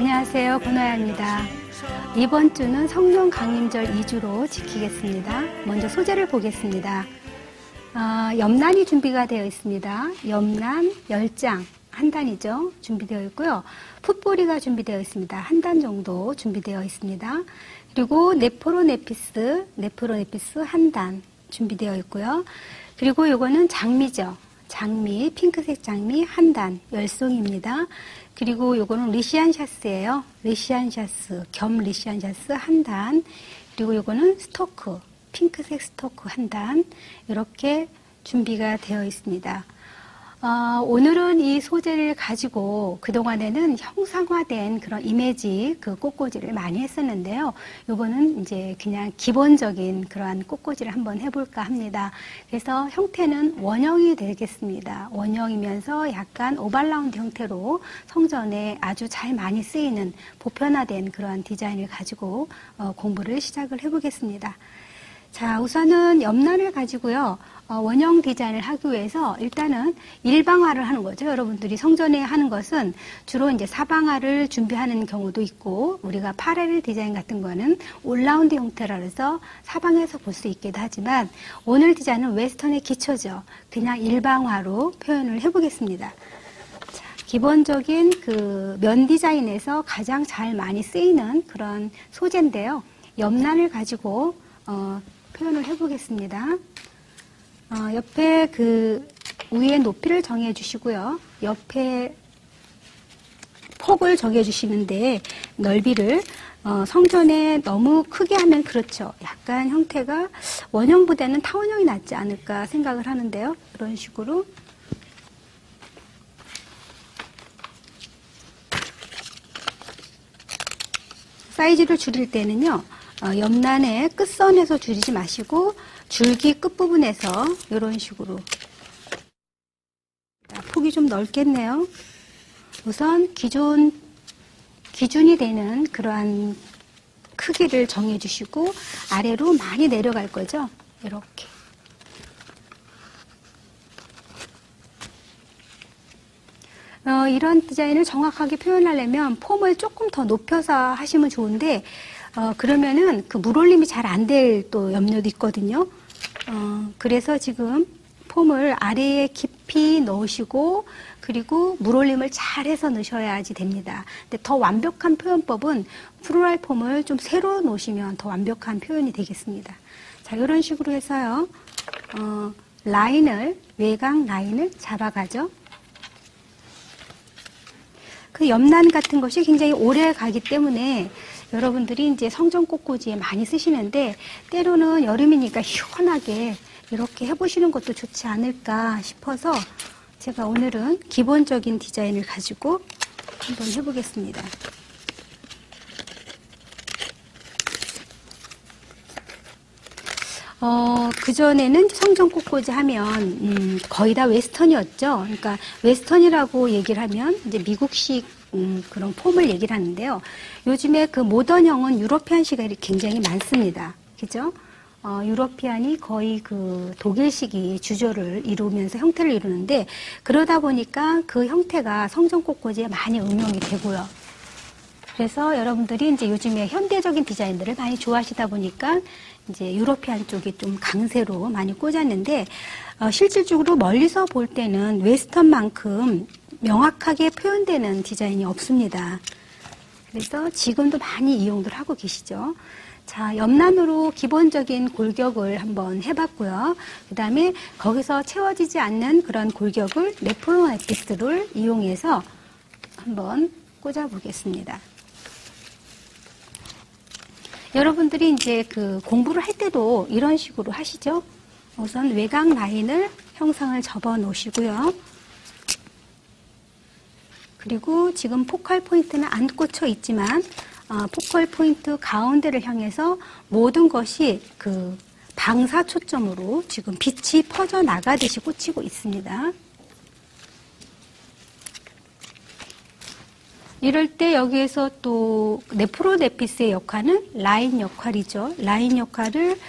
안녕하세요. 권화야입니다. 이번 주는 성령 강림절 2주로 지키겠습니다. 먼저 소재를 보겠습니다. 염란이 준비가 되어 있습니다. 염란 10장, 한 단이죠. 준비되어 있고요. 풋보리가 준비되어 있습니다. 한 단 정도 준비되어 있습니다. 그리고 네프로네피스 한 단 준비되어 있고요. 그리고 요거는 장미죠. 장미, 핑크색 장미 한 단, 10송입니다. 그리고 요거는 리시안샤스예요. 리시안샤스, 겸 리시안샤스 한 단. 그리고 요거는 스토크, 핑크색 스토크 한 단. 이렇게 준비가 되어 있습니다. 오늘은 이 소재를 가지고 그동안에는 형상화된 그런 이미지 그 꽃꽂이를 많이 했었는데요. 요거는 이제 그냥 기본적인 그러한 꽃꽂이를 한번 해볼까 합니다. 그래서 형태는 원형이 되겠습니다. 원형이면서 약간 오발라운드 형태로 성전에 아주 잘 많이 쓰이는 보편화된 그러한 디자인을 가지고 공부를 시작을 해보겠습니다. 자, 우선은 염란을 가지고요. 원형 디자인을 하기 위해서 일단은 일방화를 하는 거죠. 여러분들이 성전에 하는 것은 주로 이제 사방화를 준비하는 경우도 있고, 우리가 파레를 디자인 같은 거는 올라운드 형태라 해서 사방에서 볼 수 있기도 하지만, 오늘 디자인은 웨스턴의 기초죠. 그냥 일방화로 표현을 해보겠습니다. 자, 기본적인 그 면 디자인에서 가장 잘 많이 쓰이는 그런 소재인데요. 염란을 가지고 표현을 해보겠습니다. 옆에 그 위에 높이를 정해 주시고요. 옆에 폭을 정해 주시는데 넓이를 성전에 너무 크게 하면 그렇죠. 약간 형태가 원형보다는 타원형이 낫지 않을까 생각을 하는데요. 이런 식으로 사이즈를 줄일 때는요. 염란의 끝선에서 줄이지 마시고 줄기 끝부분에서 이런 식으로 폭이 좀 넓겠네요. 우선 기준이 되는 그러한 크기를 정해 주시고 아래로 많이 내려갈 거죠. 이렇게. 이런 디자인을 정확하게 표현하려면 폼을 조금 더 높여서 하시면 좋은데 그러면은 그 물올림이 잘 안 될 또 염려도 있거든요. 그래서 지금 폼을 아래에 깊이 넣으시고 그리고 물올림을 잘 해서 넣으셔야지 됩니다. 근데 더 완벽한 표현법은 플로랄 폼을 좀 세로 놓으시면 더 완벽한 표현이 되겠습니다. 자, 이런 식으로 해서요. 외곽 라인을 잡아가죠. 그 염란 같은 것이 굉장히 오래 가기 때문에 여러분들이 이제 성전 꽃꽂이에 많이 쓰시는데 때로는 여름이니까 시원하게 이렇게 해보시는 것도 좋지 않을까 싶어서 제가 오늘은 기본적인 디자인을 가지고 한번 해보겠습니다. 그전에는 성전 꽃꽂이 하면 거의 다 웨스턴이었죠. 그러니까 웨스턴이라고 얘기를 하면 이제 미국식 그런 폼을 얘기를 하는데요. 요즘에 그 모던형은 유러피안식이 굉장히 많습니다. 그죠? 유러피안이 거의 그 독일식이 주조를 이루면서 형태를 이루는데 그러다 보니까 그 형태가 성전 꽃꽂이에 많이 응용이 되고요. 그래서 여러분들이 이제 요즘에 현대적인 디자인들을 많이 좋아하시다 보니까 이제 유러피안 쪽이 좀 강세로 많이 꽂았는데 실질적으로 멀리서 볼 때는 웨스턴만큼 명확하게 표현되는 디자인이 없습니다. 그래서 지금도 많이 이용들 하고 계시죠. 자, 염란으로 기본적인 골격을 한번 해봤고요. 그 다음에 거기서 채워지지 않는 그런 골격을 네프로네피스를 이용해서 한번 꽂아보겠습니다. 여러분들이 이제 그 공부를 할 때도 이런 식으로 하시죠. 우선 외곽 라인을 형상을 접어 놓으시고요. 그리고 지금 포컬 포인트는 안 꽂혀 있지만 포컬 포인트 가운데를 향해서 모든 것이 그 방사 초점으로 지금 빛이 퍼져 나가듯이 꽂히고 있습니다. 이럴 때 여기에서 또 네프로네피스의 역할은 라인 역할이죠. 라인 역할을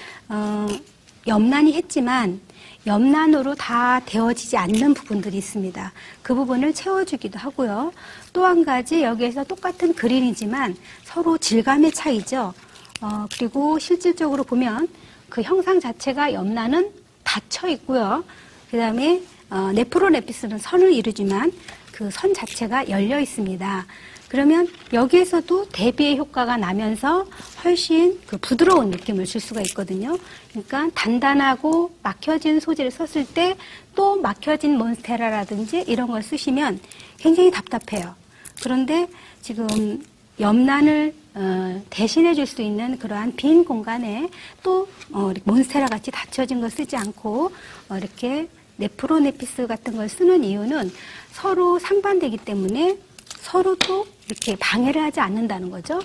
옆난이 했지만 옆난으로 다 되어지지 않는 부분들이 있습니다. 그 부분을 채워주기도 하고요. 또 한 가지 여기에서 똑같은 그린이지만 서로 질감의 차이죠. 그리고 실질적으로 보면 그 형상 자체가 옆난은 닫혀 있고요. 그 다음에 네프로네피스는 선을 이루지만 그 선 자체가 열려 있습니다. 그러면 여기에서도 대비의 효과가 나면서 훨씬 그 부드러운 느낌을 줄 수가 있거든요. 그러니까 단단하고 막혀진 소재를 썼을 때 또 막혀진 몬스테라라든지 이런 걸 쓰시면 굉장히 답답해요. 그런데 지금 옆난을 대신해 줄 수 있는 그러한 빈 공간에 또 몬스테라 같이 닫혀진 걸 쓰지 않고 이렇게 네프로네피스 같은 걸 쓰는 이유는 서로 상반되기 때문에 서로 또 이렇게 방해를 하지 않는다는 거죠.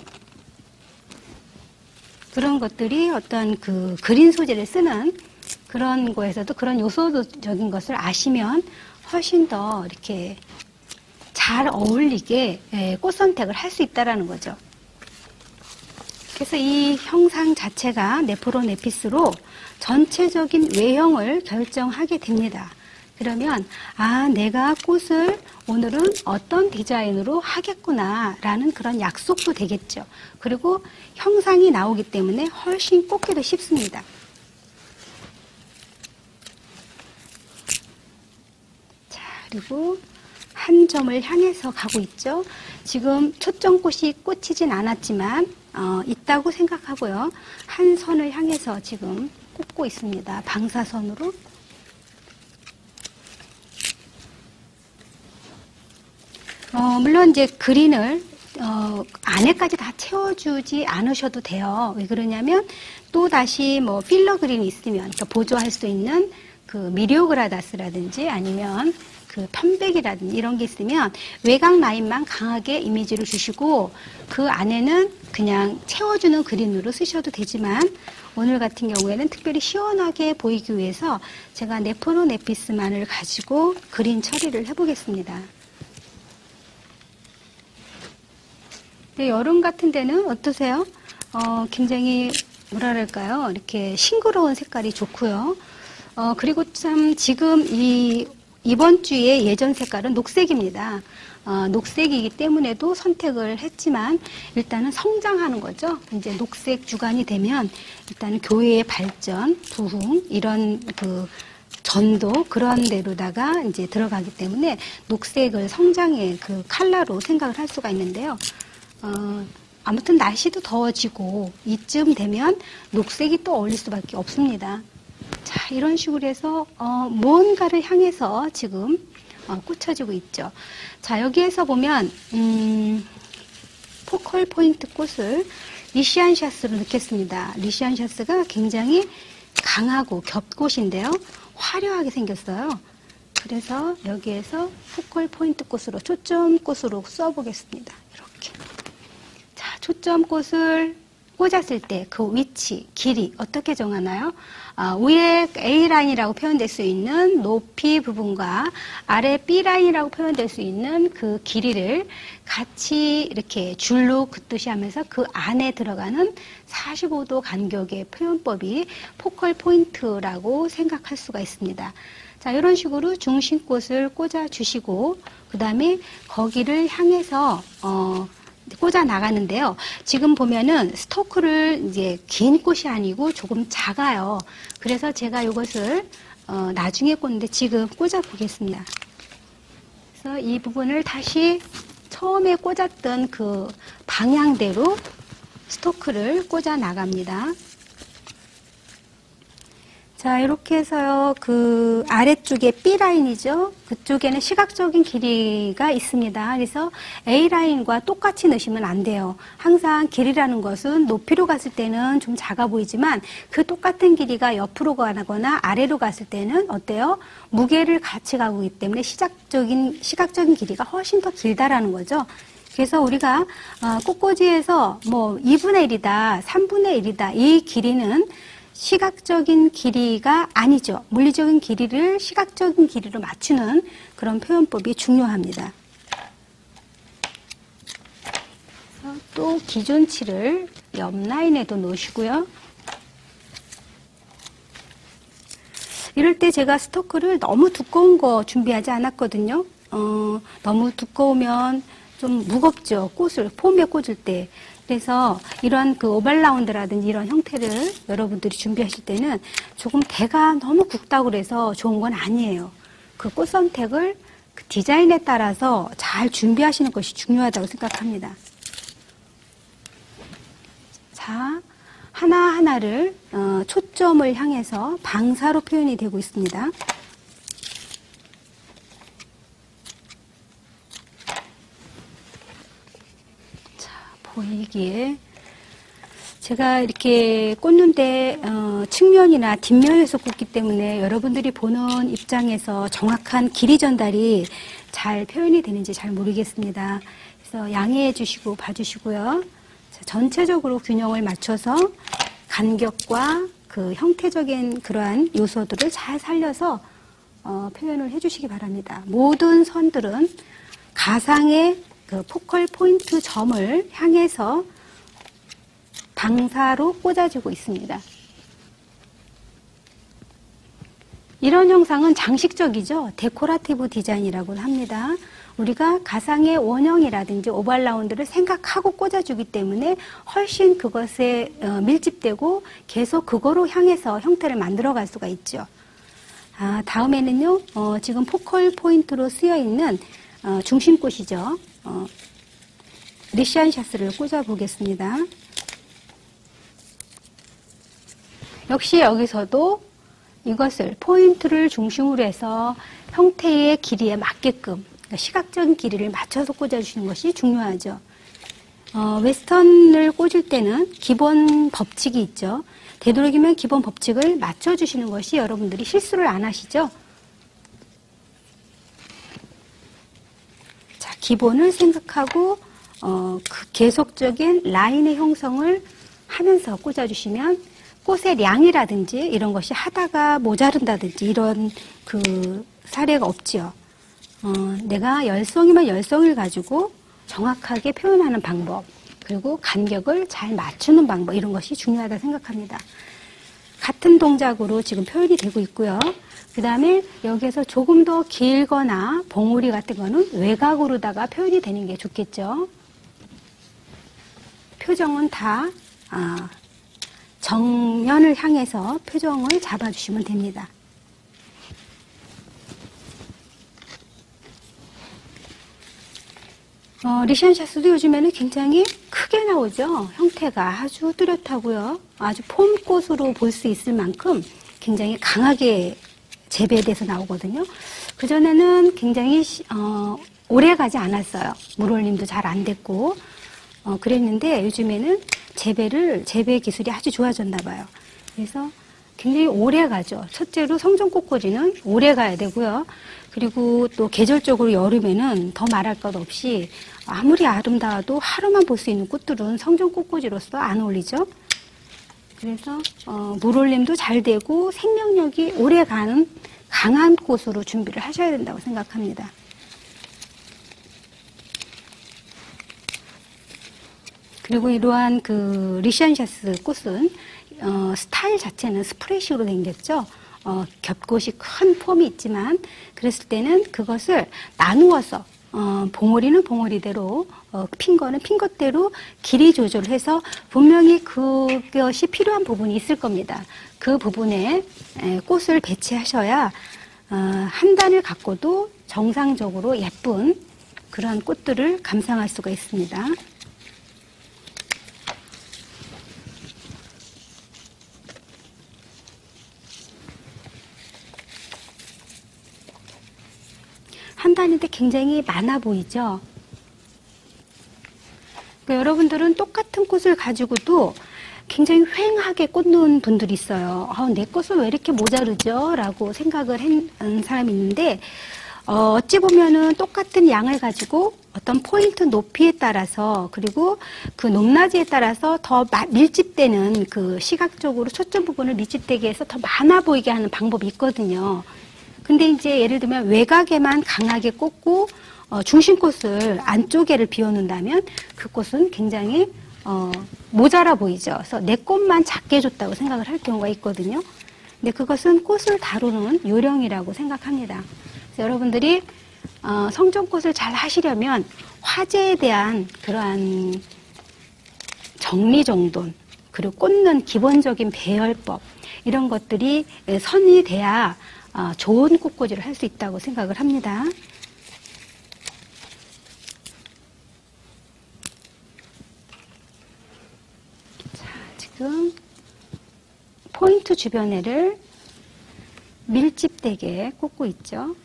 그런 것들이 어떤 그 그린 소재를 쓰는 그런 거에서도 그런 요소적인 것을 아시면 훨씬 더 이렇게 잘 어울리게 꽃 선택을 할 수 있다는 거죠. 그래서 이 형상 자체가 네프로네피스로 전체적인 외형을 결정하게 됩니다. 그러면 내가 꽃을 오늘은 어떤 디자인으로 하겠구나라는 그런 약속도 되겠죠. 그리고 형상이 나오기 때문에 훨씬 꽂기도 쉽습니다. 자, 그리고 한 점을 향해서 가고 있죠. 지금 초점꽃이 꽂히진 않았지만 있다고 생각하고요. 한 선을 향해서 지금 꽂고 있습니다. 방사선으로. 물론 이제 그린을 안에까지 다 채워주지 않으셔도 돼요. 왜 그러냐면 또 다시 뭐 필러 그린이 있으면 그러니까 보조할 수 있는 그 미리오그라다스라든지 아니면 그 편백이라든지 이런 게 있으면 외곽 라인만 강하게 이미지를 주시고 그 안에는 그냥 채워주는 그린으로 쓰셔도 되지만 오늘 같은 경우에는 특별히 시원하게 보이기 위해서 제가 네프로네피스만을 가지고 그린 처리를 해보겠습니다. 여름 같은 데는 어떠세요? 굉장히 뭐랄까요? 이렇게 싱그러운 색깔이 좋고요. 그리고 참 지금 이번 주의 예전 색깔은 녹색입니다. 녹색이기 때문에도 선택을 했지만 일단은 성장하는 거죠. 이제 녹색 주간이 되면 일단은 교회의 발전, 부흥 이런 그 전도 그런 데로다가 이제 들어가기 때문에 녹색을 성장의 그 컬러로 생각을 할 수가 있는데요. 아무튼 날씨도 더워지고 이쯤 되면 녹색이 또 어울릴 수밖에 없습니다. 자, 이런 식으로 해서 무언가를 향해서 지금 꽂혀지고 있죠. 자, 여기에서 보면 포컬 포인트 꽃을 리시안샤스로 넣겠습니다. 리시안샤스가 굉장히 강하고 겹꽃인데요. 화려하게 생겼어요. 그래서 여기에서 포컬 포인트 꽃으로 초점 꽃으로 써보겠습니다. 이렇게. 자, 초점 꽃을 꽂았을 때 그 위치, 길이 어떻게 정하나요? 위에 A라인이라고 표현될 수 있는 높이 부분과 아래 B라인이라고 표현될 수 있는 그 길이를 같이 이렇게 줄로 긋듯이 하면서 그 안에 들어가는 45도 간격의 표현법이 포컬 포인트라고 생각할 수가 있습니다. 자, 이런 식으로 중심꽃을 꽂아주시고 그 다음에 거기를 향해서 꽂아 나가는데요. 지금 보면은 스토크를 이제 긴 꽃이 아니고 조금 작아요. 그래서 제가 이것을 나중에 꽂는데 지금 꽂아 보겠습니다. 그래서 이 부분을 다시 처음에 꽂았던 그 방향대로 스토크를 꽂아 나갑니다. 자, 이렇게 해서요, 그 아래쪽에 B라인이죠. 그쪽에는 시각적인 길이가 있습니다. 그래서 A라인과 똑같이 넣으시면 안 돼요. 항상 길이라는 것은 높이로 갔을 때는 좀 작아 보이지만 그 똑같은 길이가 옆으로 가거나 아래로 갔을 때는 어때요? 무게를 같이 가고 있기 때문에 시각적인 길이가 훨씬 더 길다라는 거죠. 그래서 우리가 꽃꽂이에서 뭐 2분의 1이다, 3분의 1이다 이 길이는 시각적인 길이가 아니죠. 물리적인 길이를 시각적인 길이로 맞추는 그런 표현법이 중요합니다. 또 기존치를 옆 라인에도 놓으시고요. 이럴 때 제가 스토크를 너무 두꺼운 거 준비하지 않았거든요. 너무 두꺼우면 좀 무겁죠. 폼에 꽂을 때. 그래서 이런 그 오발라운드라든지 이런 형태를 여러분들이 준비하실 때는 조금 대가 너무 굵다고 그래서 좋은 건 아니에요. 그 꽃 선택을 그 디자인에 따라서 잘 준비하시는 것이 중요하다고 생각합니다. 자, 하나하나를 초점을 향해서 방사로 표현이 되고 있습니다. 자, 보이기에 제가 이렇게 꽂는데 측면이나 뒷면에서 꽂기 때문에 여러분들이 보는 입장에서 정확한 길이 전달이 잘 표현이 되는지 잘 모르겠습니다. 그래서 양해해 주시고 봐주시고요. 자, 전체적으로 균형을 맞춰서 간격과 그 형태적인 그러한 요소들을 잘 살려서 표현을 해주시기 바랍니다. 모든 선들은 가상의 그 포컬 포인트 점을 향해서 방사로 꽂아지고 있습니다. 이런 형상은 장식적이죠. 데코라티브 디자인이라고 합니다. 우리가 가상의 원형이라든지 오발라운드를 생각하고 꽂아주기 때문에 훨씬 그것에 밀집되고 계속 그거로 향해서 형태를 만들어갈 수가 있죠. 다음에는요, 지금 포컬 포인트로 쓰여 있는 중심꽃이죠. 리시안샤스를 꽂아보겠습니다. 역시 여기서도 이것을 포인트를 중심으로 해서 형태의 길이에 맞게끔 그러니까 시각적인 길이를 맞춰서 꽂아주시는 것이 중요하죠. 웨스턴을 꽂을 때는 기본 법칙이 있죠. 되도록이면 기본 법칙을 맞춰주시는 것이 여러분들이 실수를 안 하시죠. 자, 기본을 생각하고 그 계속적인 라인의 형성을 하면서 꽂아주시면 꽃의 량이라든지 이런 것이 하다가 모자른다든지 이런 그 사례가 없지요. 내가 열송이면 열송을 가지고 정확하게 표현하는 방법 그리고 간격을 잘 맞추는 방법 이런 것이 중요하다 생각합니다. 같은 동작으로 지금 표현이 되고 있고요. 그 다음에 여기에서 조금 더 길거나 봉우리 같은 거는 외곽으로다가 표현이 되는 게 좋겠죠. 표정은 다 정면을 향해서 표정을 잡아주시면 됩니다. 리시안샤스도 요즘에는 굉장히 크게 나오죠. 형태가 아주 뚜렷하고요. 아주 폼꽃으로 볼 수 있을 만큼 굉장히 강하게 재배돼서 나오거든요. 그전에는 굉장히 오래 가지 않았어요. 물올림도 잘 안 됐고 그랬는데 요즘에는 재배 기술이 아주 좋아졌나 봐요. 그래서 굉장히 오래 가죠. 첫째로 성종꽃꽂이는 오래 가야 되고요. 그리고 또 계절적으로 여름에는 더 말할 것 없이 아무리 아름다워도 하루만 볼 수 있는 꽃들은 성종꽃꽂이로서 안 어울리죠. 그래서 물올림도 잘 되고 생명력이 오래 가는 강한 꽃으로 준비를 하셔야 된다고 생각합니다. 그리고 이러한 그 리시안샤스 꽃은 스타일 자체는 스프레이식으로 생겼죠. 겹꽃이 큰 폼이 있지만 그랬을 때는 그것을 나누어서 봉오리는 봉오리대로 핀 거는 핀 것대로 길이 조절을 해서 분명히 그것이 필요한 부분이 있을 겁니다. 그 부분에 꽃을 배치하셔야 한 단을 갖고도 정상적으로 예쁜 그러한 꽃들을 감상할 수가 있습니다. 한 단인데 굉장히 많아 보이죠? 그러니까 여러분들은 똑같은 꽃을 가지고도 굉장히 휑하게 꽂는 분들이 있어요. 내 꽃은 왜 이렇게 모자르죠? 라고 생각을 한 사람이 있는데 어찌 보면은 똑같은 양을 가지고 어떤 포인트 높이에 따라서 그리고 그 높낮이에 따라서 더 밀집되는 그 시각적으로 초점 부분을 밀집되게 해서 더 많아 보이게 하는 방법이 있거든요. 근데 이제 예를 들면 외곽에만 강하게 꽂고 중심꽃을 안쪽에를 비워놓는다면 그 꽃은 굉장히 모자라 보이죠. 그래서 내 꽃만 작게 줬다고 생각을 할 경우가 있거든요. 근데 그것은 꽃을 다루는 요령이라고 생각합니다. 그래서 여러분들이 성종꽃을 잘 하시려면 화재에 대한 그러한 정리정돈, 그리고 꽂는 기본적인 배열법, 이런 것들이 선이 돼야 좋은 꽃꽂이를 할 수 있다고 생각을 합니다. 자, 지금 포인트 주변에를 밀집되게 꽂고 있죠.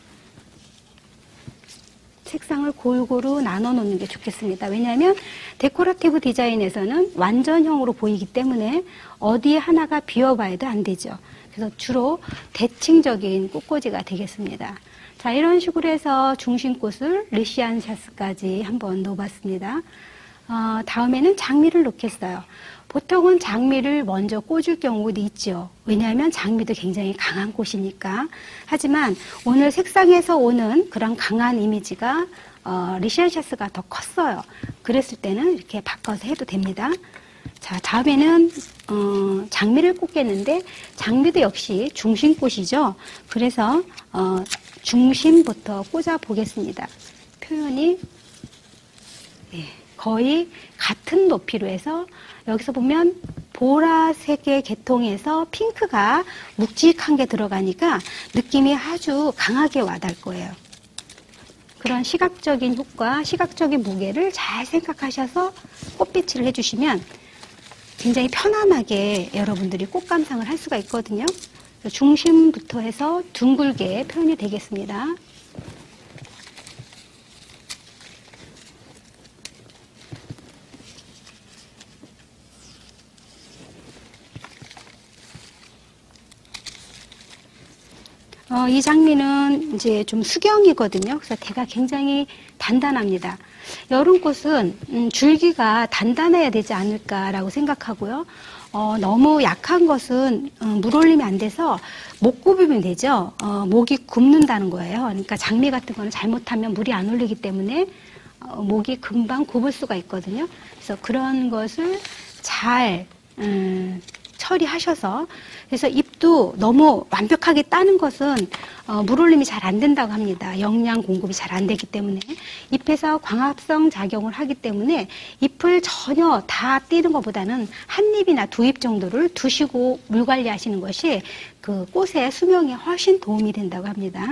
색상을 골고루 나눠 놓는 게 좋겠습니다. 왜냐하면 데코레이티브 디자인에서는 완전형으로 보이기 때문에 어디에 하나가 비어봐야도 안 되죠. 그래서 주로 대칭적인 꽃꽂이가 되겠습니다. 자, 이런 식으로 해서 중심꽃을 르시안샤스까지 한번 넣어봤습니다. 다음에는 장미를 넣겠어요. 보통은 장미를 먼저 꽂을 경우도 있죠. 왜냐하면 장미도 굉장히 강한 꽃이니까. 하지만 오늘 색상에서 오는 그런 강한 이미지가 르시안샤스가 더 컸어요. 그랬을 때는 이렇게 바꿔서 해도 됩니다. 자, 다음에는 장미를 꽂겠는데 장미도 역시 중심꽃이죠. 그래서 중심부터 꽂아 보겠습니다. 표현이 거의 같은 높이로 해서 여기서 보면 보라색의 계통에서 핑크가 묵직한 게 들어가니까 느낌이 아주 강하게 와닿을 거예요. 그런 시각적인 효과, 시각적인 무게를 잘 생각하셔서 꽃배치를 해주시면 굉장히 편안하게 여러분들이 꽃 감상을 할 수가 있거든요. 중심부터 해서 둥글게 표현이 되겠습니다. 이 장미는 이제 좀 수경이거든요. 그래서 대가 굉장히 단단합니다. 여름꽃은 줄기가 단단해야 되지 않을까라고 생각하고요. 너무 약한 것은 물올림이 안 돼서 못 굽으면 되죠. 목이 굽는다는 거예요. 그러니까 장미 같은 거는 잘못하면 물이 안 올리기 때문에 목이 금방 굽을 수가 있거든요. 그래서 그런 것을 잘 처리하셔서, 그래서 잎도 너무 완벽하게 따는 것은 물올림이 잘 안 된다고 합니다. 영양 공급이 잘 안 되기 때문에. 잎에서 광합성 작용을 하기 때문에 잎을 전혀 다 띄는 것보다는 한 잎이나 두 잎 정도를 두시고 물 관리하시는 것이 그 꽃의 수명에 훨씬 도움이 된다고 합니다.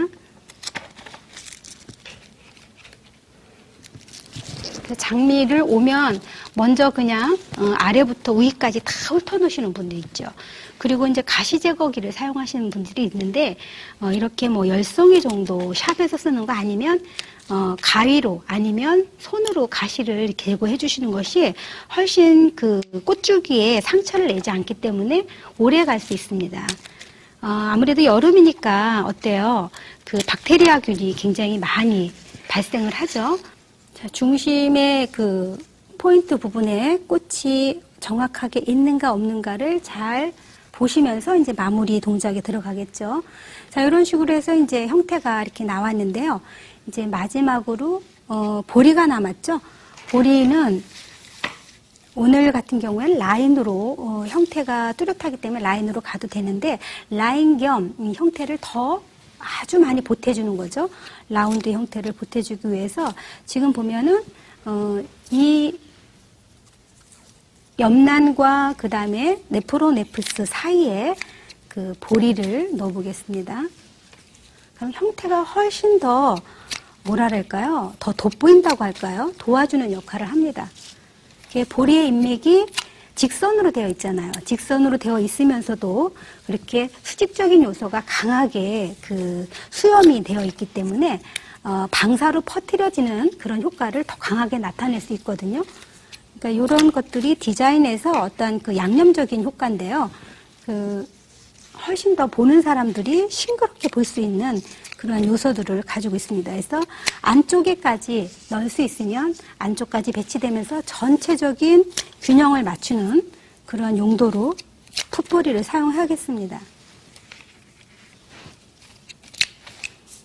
장미를 오면 먼저 그냥 아래부터 위까지 다 훑어놓으시는 분도 있죠. 그리고 이제 가시 제거기를 사용하시는 분들이 있는데 이렇게 뭐 10송이 정도 샵에서 쓰는 거 아니면 가위로 아니면 손으로 가시를 이렇게 제거해 주시는 것이 훨씬 그 꽃줄기에 상처를 내지 않기 때문에 오래 갈 수 있습니다. 아무래도 여름이니까 어때요? 그 박테리아균이 굉장히 많이 발생을 하죠. 자, 중심의 그 포인트 부분에 꽃이 정확하게 있는가 없는가를 잘 보시면서 이제 마무리 동작에 들어가겠죠. 자, 이런 식으로 해서 이제 형태가 이렇게 나왔는데요. 이제 마지막으로 보리가 남았죠. 보리는 오늘 같은 경우에는 라인으로 형태가 뚜렷하기 때문에 라인으로 가도 되는데 라인 겸 형태를 더 아주 많이 보태주는 거죠. 라운드 형태를 보태주기 위해서 지금 보면은 이 옆난과 그 다음에 네프로네프스 사이에 그 보리를 넣어보겠습니다. 그럼 형태가 훨씬 더 뭐랄까요? 더 돋보인다고 할까요? 도와주는 역할을 합니다. 보리의 인맥이 직선으로 되어 있잖아요. 직선으로 되어 있으면서도 그렇게 수직적인 요소가 강하게 그 수염이 되어 있기 때문에 방사로 퍼뜨려지는 그런 효과를 더 강하게 나타낼 수 있거든요. 그러니까 이런 것들이 디자인에서 어떤 그 양념적인 효과인데요. 그 훨씬 더 보는 사람들이 싱그럽게 볼 수 있는 그런 요소들을 가지고 있습니다. 그래서 안쪽에까지 넣을 수 있으면 안쪽까지 배치되면서 전체적인 균형을 맞추는 그런 용도로 풋보리를 사용하겠습니다.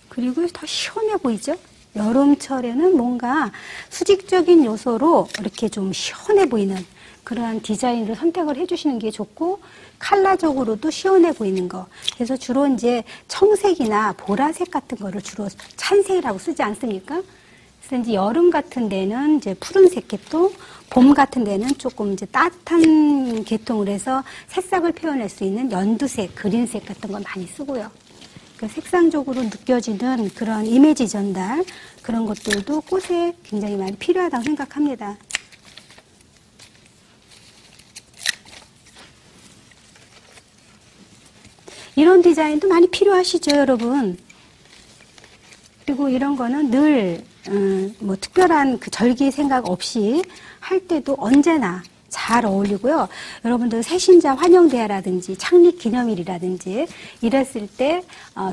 그리고 더 시원해 보이죠? 여름철에는 뭔가 수직적인 요소로 이렇게 좀 시원해 보이는 그러한 디자인을 선택을 해주시는 게 좋고, 컬러적으로도 시원해 보이는 거. 그래서 주로 이제 청색이나 보라색 같은 거를 주로 찬색이라고 쓰지 않습니까? 그래서 이제 여름 같은 데는 이제 푸른색 계통, 봄 같은 데는 조금 이제 따뜻한 계통을 해서 색상을 표현할 수 있는 연두색, 그린색 같은 거 많이 쓰고요. 색상적으로 느껴지는 그런 이미지 전달, 그런 것들도 꽃에 굉장히 많이 필요하다고 생각합니다. 이런 디자인도 많이 필요하시죠, 여러분? 그리고 이런 거는 늘 뭐 특별한 그 절기 생각 없이 할 때도 언제나 잘 어울리고요. 여러분들 새신자 환영대회라든지 창립기념일이라든지 이랬을 때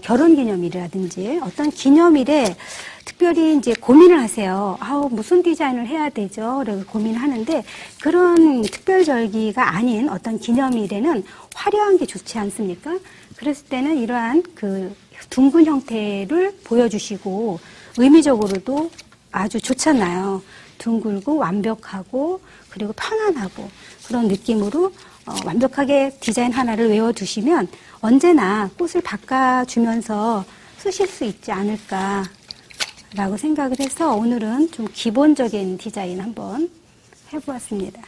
결혼기념일이라든지 어떤 기념일에 특별히 이제 고민을 하세요. 무슨 디자인을 해야 되죠? 그래서 고민하는데 그런 특별절기가 아닌 어떤 기념일에는 화려한 게 좋지 않습니까? 그랬을 때는 이러한 그 둥근 형태를 보여주시고 의미적으로도 아주 좋잖아요. 둥글고 완벽하고 그리고 편안하고 그런 느낌으로 완벽하게 디자인 하나를 외워두시면 언제나 꽃을 바꿔주면서 쓰실 수 있지 않을까라고 생각을 해서 오늘은 좀 기본적인 디자인 한번 해보았습니다.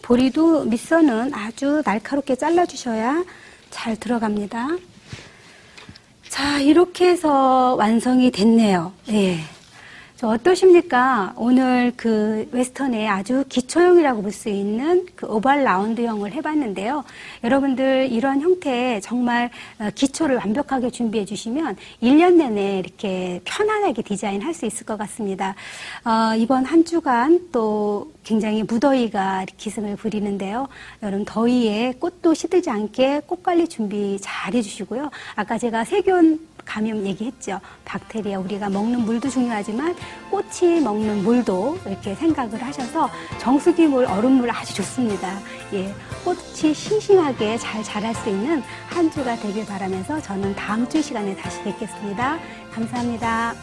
보리도 밑선은 아주 날카롭게 잘라주셔야 잘 들어갑니다. 자, 이렇게 해서 완성이 됐네요. 예. 어떠십니까? 오늘 그 웨스턴의 아주 기초형이라고 볼 수 있는 그 오발 라운드형을 해봤는데요. 여러분들 이런 형태의 정말 기초를 완벽하게 준비해 주시면 1년 내내 이렇게 편안하게 디자인할 수 있을 것 같습니다. 이번 한 주간 또 굉장히 무더위가 기승을 부리는데요. 여러분 더위에 꽃도 시들지 않게 꽃관리 준비 잘 해주시고요. 아까 제가 세균 감염 얘기했죠. 박테리아 우리가 먹는 물도 중요하지만 꽃이 먹는 물도 이렇게 생각을 하셔서 정수기물, 얼음물 아주 좋습니다. 예, 꽃이 싱싱하게 잘 자랄 수 있는 한 주가 되길 바라면서 저는 다음 주 시간에 다시 뵙겠습니다. 감사합니다.